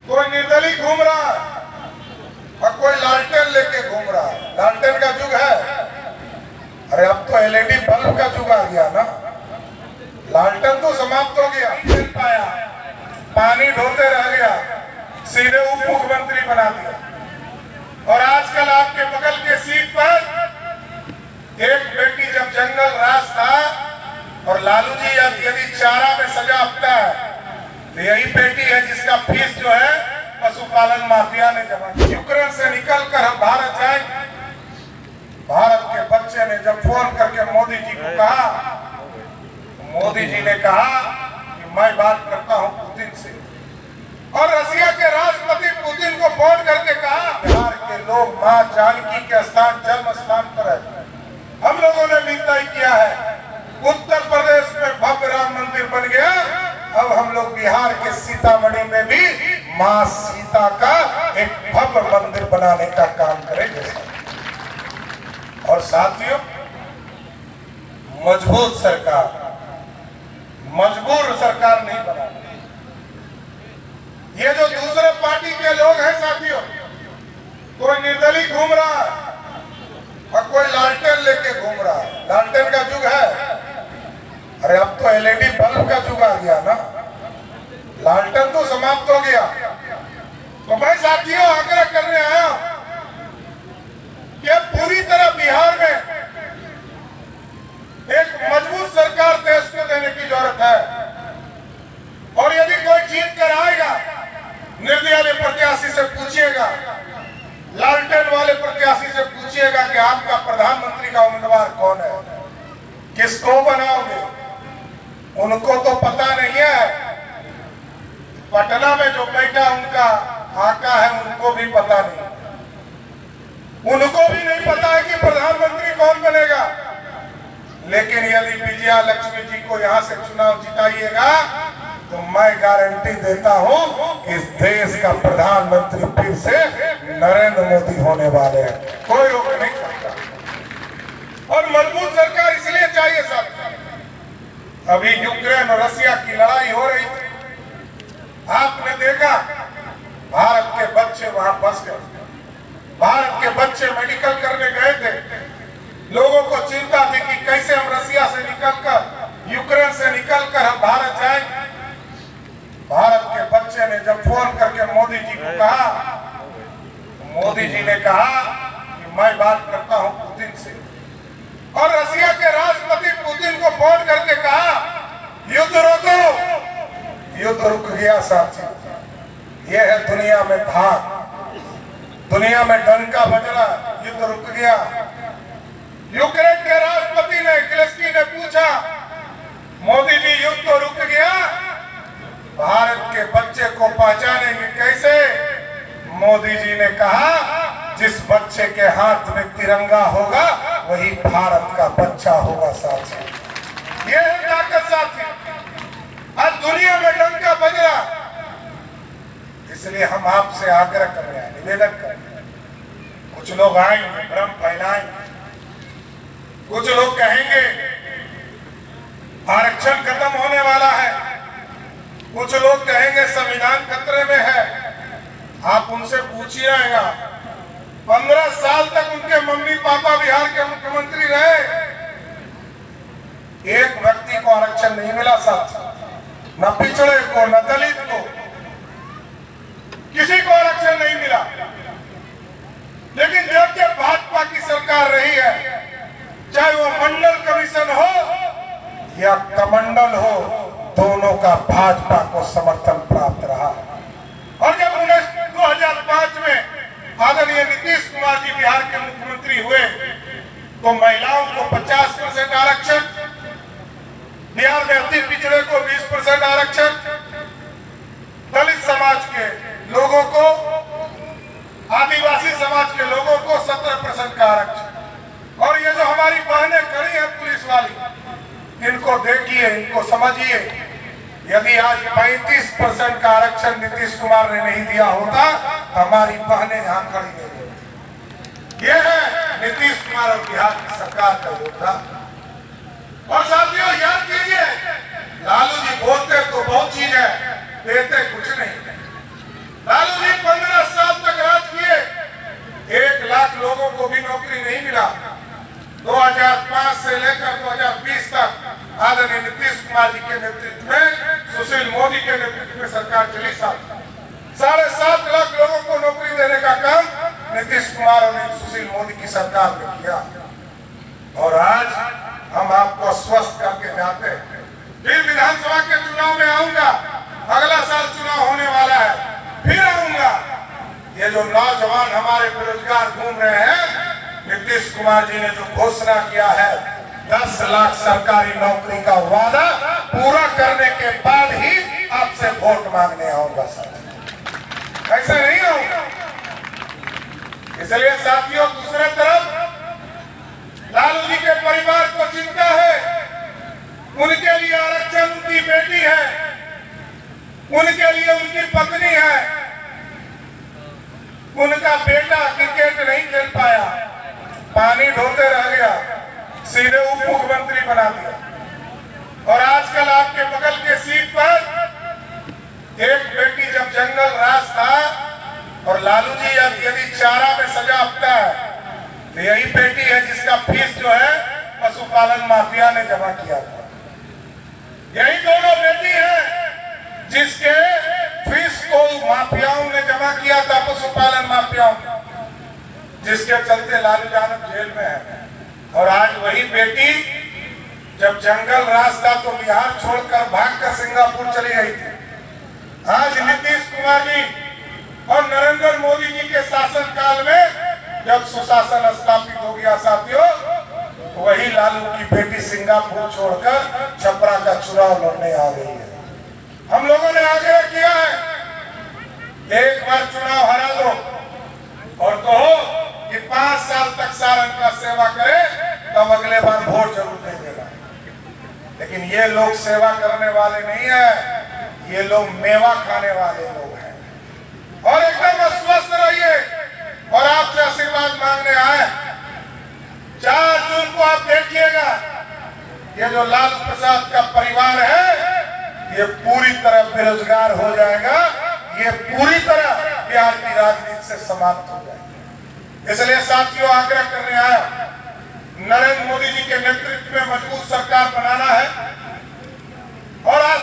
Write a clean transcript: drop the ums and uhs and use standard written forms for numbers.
कोई निर्दलीय घूम रहा है और कोई लालटेन लेके घूम रहा है। लालटेन का युग है, अरे अब तो एलईडी बल्ब का युग आ गया ना। लालटेन तो समाप्त हो गया, नहीं मिल पाया, पानी ढोते रह गया, सीधे उप मुख्यमंत्री बना दिया। और आजकल आपके बगल के सीट पर एक बेटी जब जंगल राज था और लालू जी यदि चारा में सजा अपना है तो यही बेटी है जिसका फीस जो है पशुपालन माफिया ने जमा किया। यूक्रेन से निकलकर हम भारत जाएंगे। भारत के बच्चे ने जब फोन करके मोदी जी को कहा, मोदी जी ने कहा कि मैं बात करता हूं पुतिन से। और रशिया के राष्ट्रपति पुतिन को फोन करके कहा बिहार के लोग मां जानकी के स्थान जन्म स्थान पर है। हम लोगों ने भी तय किया है, उत्तर प्रदेश में भव्य राम मंदिर बन गया, अब हम लोग बिहार के सीतामढ़ी में भी मां सीता का एक भव्य मंदिर बनाने का काम करेंगे। और साथियों, मजबूत सरकार, मजबूर सरकार नहीं बना। ये जो दूसरे पार्टी के लोग हैं साथियों, कोई निर्दलीय घूम रहा है और कोई लालटेन लेके घूम रहा है। लालटेन का युग है, अरे अब तो एलईडी बल्ब का युग आ गया ना। लालटेन तो समाप्त हो गया। तो मैं साथियों आग्रह करने आया कि पूरी तरह बिहार में एक मजबूत सरकार देश को देने की जरूरत है। और यदि कोई जीत कर आएगा, निर्दलीय प्रत्याशी से पूछिएगा, लालटेन वाले प्रत्याशी से पूछिएगा कि आपका प्रधानमंत्री का उम्मीदवार कौन है, किसको बनाओगे। उनको तो पता नहीं है, पटना में जो बैठा उनका आका है उनको भी पता नहीं, उनको भी नहीं पता है कि प्रधानमंत्री कौन बनेगा। लेकिन यदि विजया लक्ष्मी जी को यहाँ से चुनाव जिताइएगा तो मैं गारंटी देता हूँ इस देश का प्रधानमंत्री फिर से नरेंद्र मोदी होने वाले हैं, कोई रोक नहीं सकता। और मजबूत सरकार इसलिए चाहिए साहब, अभी यूक्रेन और रशिया की लड़ाई हो रही थी, आपने देखा भारत के बच्चे वहां फंस गए। भारत के बच्चे मेडिकल करने गए थे, लोगों को चिंता थी कि कैसे हम रशिया से निकलकर, यूक्रेन से निकलकर हम भारत जाएंगे। भारत के बच्चे ने जब फोन करके मोदी जी को कहा, मोदी जी ने कहा कि मैं बात करता हूं पुतिन से। और रशिया के राष्ट्रपति पुतिन को फोन करके कहा युद्ध रोको। युद्ध रुक गया साथी, यह है दुनिया में भाग, दुनिया में डंका बज रहा, युद्ध रुक गया। यूक्रेन के राष्ट्रपति ने क्लेस्की ने पूछा, मोदी जी युद्ध तो रुक गया, भारत के बच्चे को पहचानेंगे कैसे। मोदी जी ने कहा जिस बच्चे के हाथ में तिरंगा होगा वही भारत का बच्चा होगा साथी। ये है ताकत साथी, आज दुनिया में डंका बज रहा। इसलिए हम आपसे आग्रह कर रहे हैं, निवेदन कर रहे हैं। कुछ लोग आएंगे भ्रम फैलाएंगे, कुछ लोग कहेंगे आरक्षण खत्म होने वाला है, कुछ लोग कहेंगे संविधान खतरे में है। आप उनसे पूछिएगा, 15 साल तक उनके मम्मी पापा बिहार के मुख्यमंत्री रहे, एक व्यक्ति को आरक्षण नहीं मिला साथ, न पिछड़े को न दलित को, किसी को आरक्षण नहीं मिला। लेकिन जब जब भाजपा की सरकार रही है, चाहे वो मंडल कमीशन हो या कमंडल हो, दोनों का भाजपा को समर्थन प्राप्त रहा। और जब 2005 में आदरणीय नीतीश कुमार जी बिहार के मुख्यमंत्री हुए तो महिलाओं को 50% आरक्षण, बिहार में अति पिछड़े को 20% आरक्षण, दलित समाज के लोगों को, आदिवासी समाज के लोगों को 17% का आरक्षण। और ये जो हमारी बहनें खड़ी हैं पुलिस वाली, इनको देखिए, इनको समझिए, यदि आज 35% का आरक्षण नीतीश कुमार ने नहीं दिया होता तो हमारी बहनें यहाँ खड़ी नहीं होती। ये है नीतीश कुमार और बिहार की सरकार का योगदान। और साथियों याद कीजिए, लालू जी बोलते तो बहुत चीज है, देते कुछ नहीं। से लेकर 2020 तक आदरणीय नीतीश कुमार जी के नेतृत्व में, सुशील मोदी के नेतृत्व में सरकार चली। 7.5 लाख लोगों को नौकरी देने का काम नीतीश कुमार और सुशील मोदी की सरकार ने किया। और आज हम आपको स्वस्थ करके जाते हैं। फिर विधानसभा के चुनाव में आऊंगा, अगला साल चुनाव होने वाला है, फिर आऊंगा। ये जो नौजवान हमारे बेरोजगार घूम रहे हैं, नीतीश कुमार जी ने जो घोषणा किया है 10 लाख सरकारी नौकरी का वादा पूरा करने के बाद ही आपसे वोट मांगने आऊंगा सर, ऐसा नहीं आऊंगा। इसलिए साथियों, दूसरे तरफ लालू जी के परिवार को चिंता है, उनके लिए आरक्षण उनकी बेटी है, उनके लिए उनकी पत्नी है, उनका बेटा क्रिकेट नहीं खेल पाया, पानी ढोते रह गया, सीधे उप मुख्यमंत्री बना दिया। और आजकल आपके बगल के सीट पर एक बेटी जब जंगल राज था और लालू जी यदि चारा में सजा अपना है तो यही बेटी है जिसका फीस जो है पशुपालन माफिया ने जमा किया था। यही दोनों बेटी है जिसके फीस को माफियाओं ने जमा किया था, पशुपालन माफियाओं ने, जिसके चलते लालू यादव जेल में है। और आज वही बेटी जब जंगल राज था तो बिहार छोड़कर भागकर सिंगापुर चली गई थी। आज नीतीश कुमार जी और नरेंद्र मोदी जी के शासनकाल में जब सुशासन स्थापित हो गया साथियों, तो वही लालू की बेटी सिंगापुर छोड़कर छपरा का चुनाव लड़ने आ गई है। हम लोगों ने आग्रह किया है, एक बार चुनाव हरा दो और कहो कि 5 साल तक सारन का सेवा करे, तब अगले बार वोट जरूर दे देगा। लेकिन ये लोग सेवा करने वाले नहीं है, ये लोग मेवा खाने वाले लोग हैं। और एकदम अस्वस्थ रहिए और आपसे आशीर्वाद मांगने आए। 4 जून को आप देखिएगा, ये जो लालू प्रसाद का परिवार है ये पूरी तरह बेरोजगार हो जाएगा, ये पूरी तरह बिहार की राजनीति से समाप्त हो जाएगी। इसलिए साथियों, आग्रह करने आया, नरेंद्र मोदी जी के नेतृत्व में मजबूत सरकार बनाना है। और आज